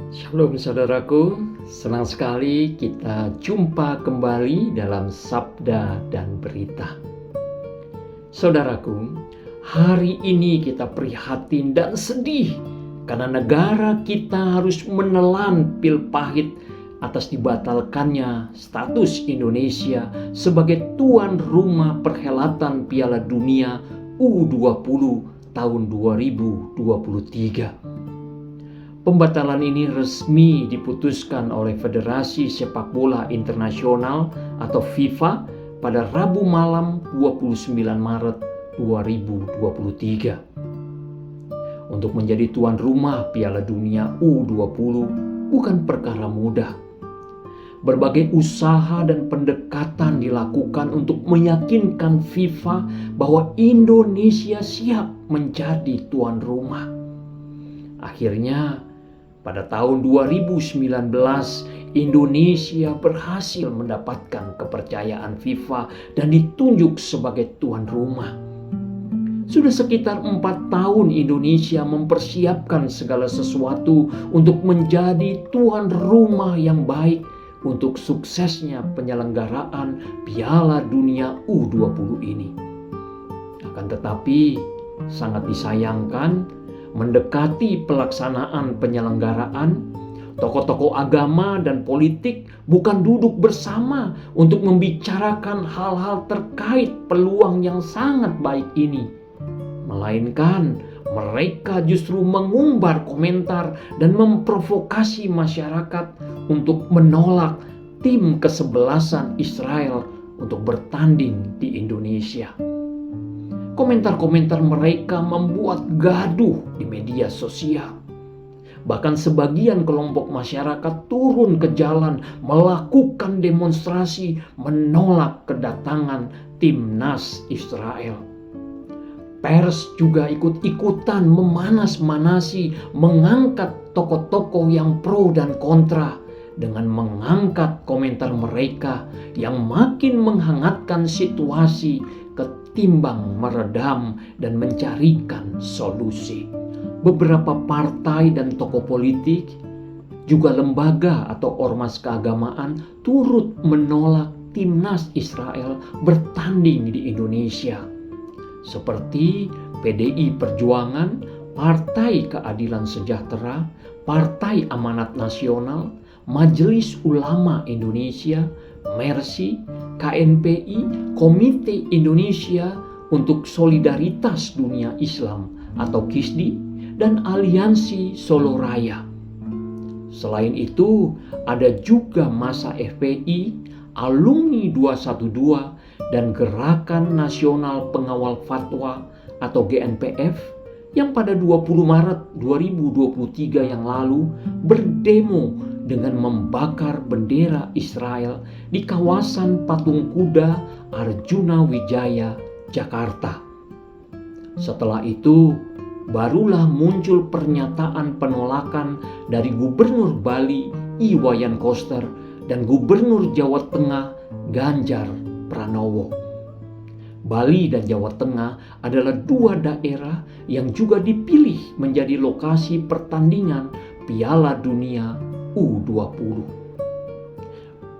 Shalom saudaraku, senang sekali kita jumpa kembali dalam Sabda dan Berita. Saudaraku, hari ini kita prihatin dan sedih karena negara kita harus menelan pil pahit atas dibatalkannya status Indonesia sebagai tuan rumah perhelatan Piala Dunia U20 tahun 2023. Pembatalan ini resmi diputuskan oleh Federasi Sepak Bola Internasional atau FIFA pada Rabu malam 29 Maret 2023. Untuk menjadi tuan rumah Piala Dunia U20 bukan perkara mudah. Berbagai usaha dan pendekatan dilakukan untuk meyakinkan FIFA bahwa Indonesia siap menjadi tuan rumah. Akhirnya, pada tahun 2019, Indonesia berhasil mendapatkan kepercayaan FIFA dan ditunjuk sebagai tuan rumah. Sudah sekitar 4 tahun Indonesia mempersiapkan segala sesuatu untuk menjadi tuan rumah yang baik untuk suksesnya penyelenggaraan Piala Dunia U20 ini. Akan tetapi, sangat disayangkan, mendekati pelaksanaan penyelenggaraan, tokoh-tokoh agama dan politik bukan duduk bersama untuk membicarakan hal-hal terkait peluang yang sangat baik ini. Melainkan mereka justru mengumbar komentar dan memprovokasi masyarakat untuk menolak tim kesebelasan Israel untuk bertanding di Indonesia. Komentar-komentar mereka membuat gaduh di media sosial. Bahkan sebagian kelompok masyarakat turun ke jalan melakukan demonstrasi menolak kedatangan timnas Israel. Pers juga ikut-ikutan memanas-manasi, mengangkat tokoh-tokoh yang pro dan kontra dengan mengangkat komentar mereka yang makin menghangatkan situasi ketimbang meredam dan mencarikan solusi. Beberapa partai dan tokoh politik, juga lembaga atau ormas keagamaan turut menolak timnas Israel bertanding di Indonesia. Seperti PDI Perjuangan, Partai Keadilan Sejahtera, Partai Amanat Nasional, Majelis Ulama Indonesia, Mercy, KNPI, Komite Indonesia untuk Solidaritas Dunia Islam atau KISDI, dan Aliansi Solo Raya. Selain itu, ada juga masa FPI, Alumni 212, dan Gerakan Nasional Pengawal Fatwa atau GNPF yang pada 20 Maret 2023 yang lalu berdemo dengan membakar bendera Israel di kawasan Patung Kuda Arjuna Wijaya, Jakarta. Setelah itu, barulah muncul pernyataan penolakan dari Gubernur Bali Iwayan Koster dan Gubernur Jawa Tengah Ganjar Pranowo. Bali dan Jawa Tengah adalah dua daerah yang juga dipilih menjadi lokasi pertandingan Piala Dunia U20.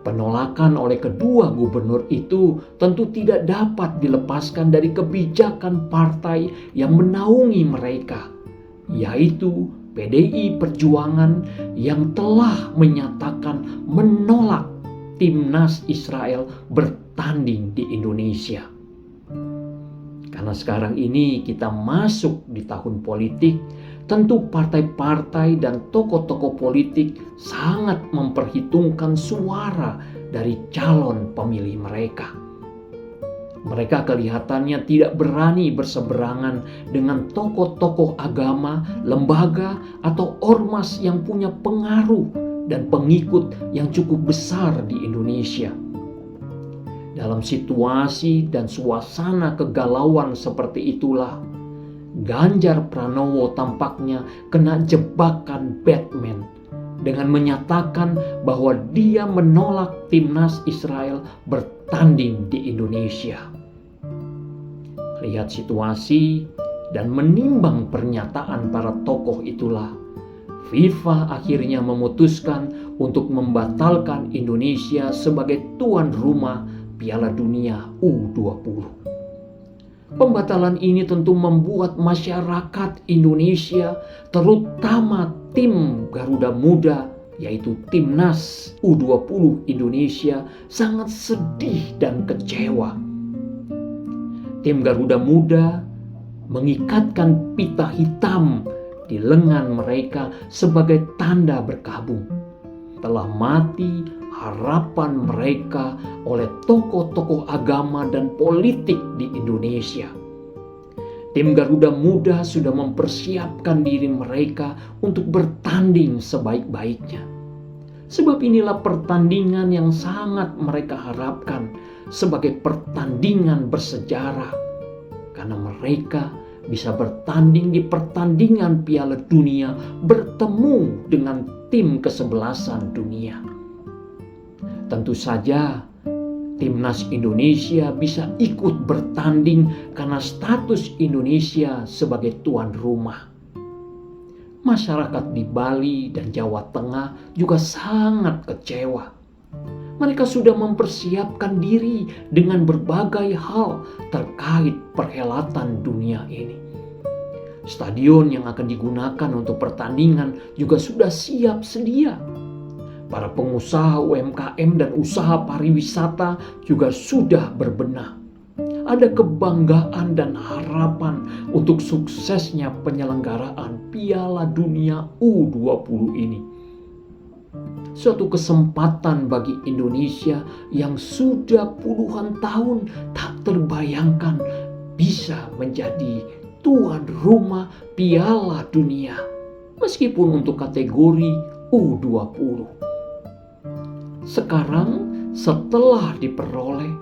Penolakan oleh kedua gubernur itu tentu tidak dapat dilepaskan dari kebijakan partai yang menaungi mereka, yaitu PDI Perjuangan yang telah menyatakan menolak timnas Israel bertanding di Indonesia. Karena sekarang ini kita masuk di tahun politik, tentu partai-partai dan tokoh-tokoh politik sangat memperhitungkan suara dari calon pemilih mereka. Mereka kelihatannya tidak berani berseberangan dengan tokoh-tokoh agama, lembaga, atau ormas yang punya pengaruh dan pengikut yang cukup besar di Indonesia. Dalam situasi dan suasana kegalauan seperti itulah, Ganjar Pranowo tampaknya kena jebakan Batman dengan menyatakan bahwa dia menolak timnas Israel bertanding di Indonesia. Lihat situasi dan menimbang pernyataan para tokoh itulah, FIFA akhirnya memutuskan untuk membatalkan Indonesia sebagai tuan rumah Piala Dunia U20. Pembatalan ini tentu membuat masyarakat Indonesia, terutama tim Garuda Muda, yaitu Timnas U20 Indonesia, sangat sedih dan kecewa. Tim Garuda Muda mengikatkan pita hitam di lengan mereka sebagai tanda berkabung. Telah mati harapan mereka oleh tokoh-tokoh agama dan politik di Indonesia. Tim Garuda Muda sudah mempersiapkan diri mereka untuk bertanding sebaik-baiknya. Sebab inilah pertandingan yang sangat mereka harapkan sebagai pertandingan bersejarah. Karena mereka bisa bertanding di pertandingan Piala Dunia, bertemu dengan tim kesebelasan dunia. Tentu saja Timnas Indonesia bisa ikut bertanding karena status Indonesia sebagai tuan rumah. Masyarakat di Bali dan Jawa Tengah juga sangat kecewa. Mereka sudah mempersiapkan diri dengan berbagai hal terkait perhelatan dunia ini. Stadion yang akan digunakan untuk pertandingan juga sudah siap sedia. Para pengusaha UMKM dan usaha pariwisata juga sudah berbenah. Ada kebanggaan dan harapan untuk suksesnya penyelenggaraan Piala Dunia U20 ini. Suatu kesempatan bagi Indonesia yang sudah puluhan tahun tak terbayangkan bisa menjadi tuan rumah Piala Dunia, meskipun untuk kategori U20. Sekarang setelah diperoleh,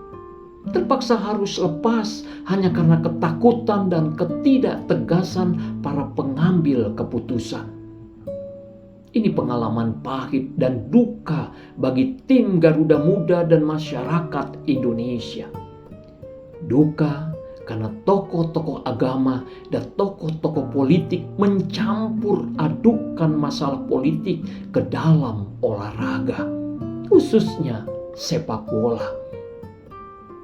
terpaksa harus lepas hanya karena ketakutan dan ketidaktegasan para pengambil keputusan. Ini pengalaman pahit dan duka bagi tim Garuda Muda dan masyarakat Indonesia. Duka karena tokoh-tokoh agama dan tokoh-tokoh politik mencampur adukan masalah politik ke dalam olahraga, khususnya sepak bola.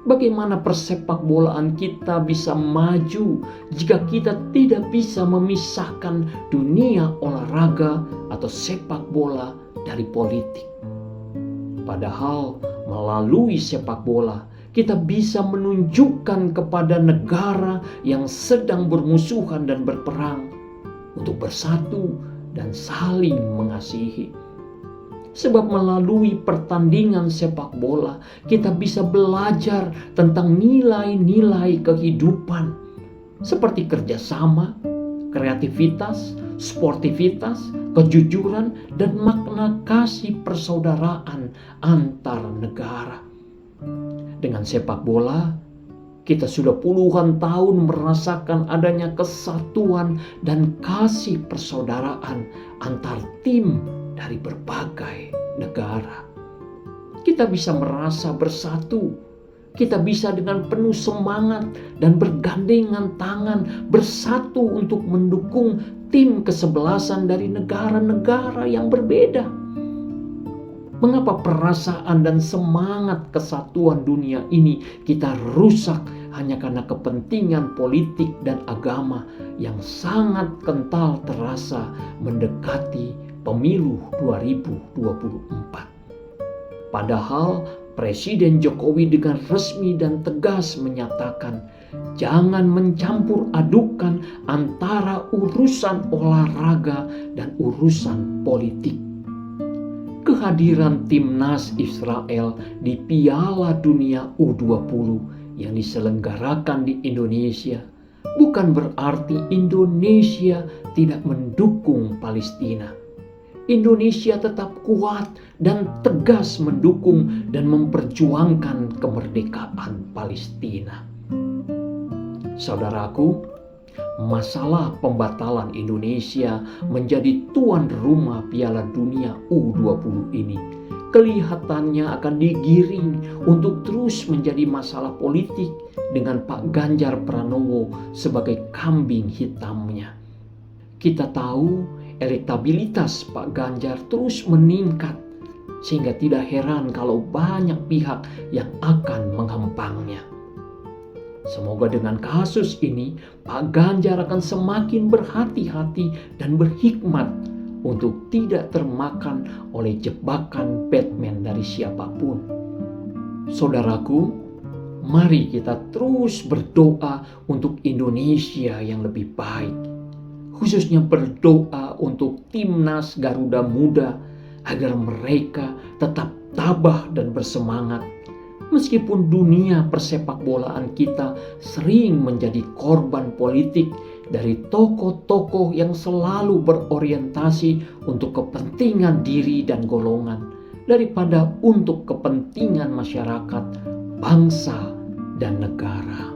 Bagaimana persepak bolaan kita bisa maju jika kita tidak bisa memisahkan dunia olahraga atau sepak bola dari politik? Padahal melalui sepak bola kita bisa menunjukkan kepada negara yang sedang bermusuhan dan berperang untuk bersatu dan saling mengasihi. Sebab melalui pertandingan sepak bola kita bisa belajar tentang nilai-nilai kehidupan seperti kerjasama, kreativitas, sportivitas, kejujuran, dan makna kasih persaudaraan antar negara. Dengan sepak bola kita sudah puluhan tahun merasakan adanya kesatuan dan kasih persaudaraan antar tim dari berbagai negara. Kita bisa merasa bersatu. Kita bisa dengan penuh semangat dan bergandengan tangan bersatu untuk mendukung tim kesebelasan dari negara-negara yang berbeda. Mengapa perasaan dan semangat kesatuan dunia ini kita rusak hanya karena kepentingan politik dan agama yang sangat kental terasa mendekati pemilu 2024. Padahal Presiden Jokowi dengan resmi dan tegas menyatakan jangan mencampur adukan antara urusan olahraga dan urusan politik. Kehadiran timnas Israel di Piala Dunia U20 yang diselenggarakan di Indonesia bukan berarti Indonesia tidak mendukung Palestina. Indonesia tetap kuat dan tegas mendukung dan memperjuangkan kemerdekaan Palestina. Saudaraku, masalah pembatalan Indonesia menjadi tuan rumah Piala Dunia U20 ini kelihatannya akan digiring untuk terus menjadi masalah politik dengan Pak Ganjar Pranowo sebagai kambing hitamnya. Kita tahu elektabilitas Pak Ganjar terus meningkat, sehingga tidak heran kalau banyak pihak yang akan menghempangnya. Semoga dengan kasus ini Pak Ganjar akan semakin berhati-hati dan berhikmat untuk tidak termakan oleh jebakan Batman dari siapapun. Saudaraku, mari kita terus berdoa untuk Indonesia yang lebih baik. Khususnya berdoa untuk timnas Garuda Muda agar mereka tetap tabah dan bersemangat. Meskipun dunia persepak bolaan kita sering menjadi korban politik dari tokoh-tokoh yang selalu berorientasi untuk kepentingan diri dan golongan daripada untuk kepentingan masyarakat, bangsa, dan negara.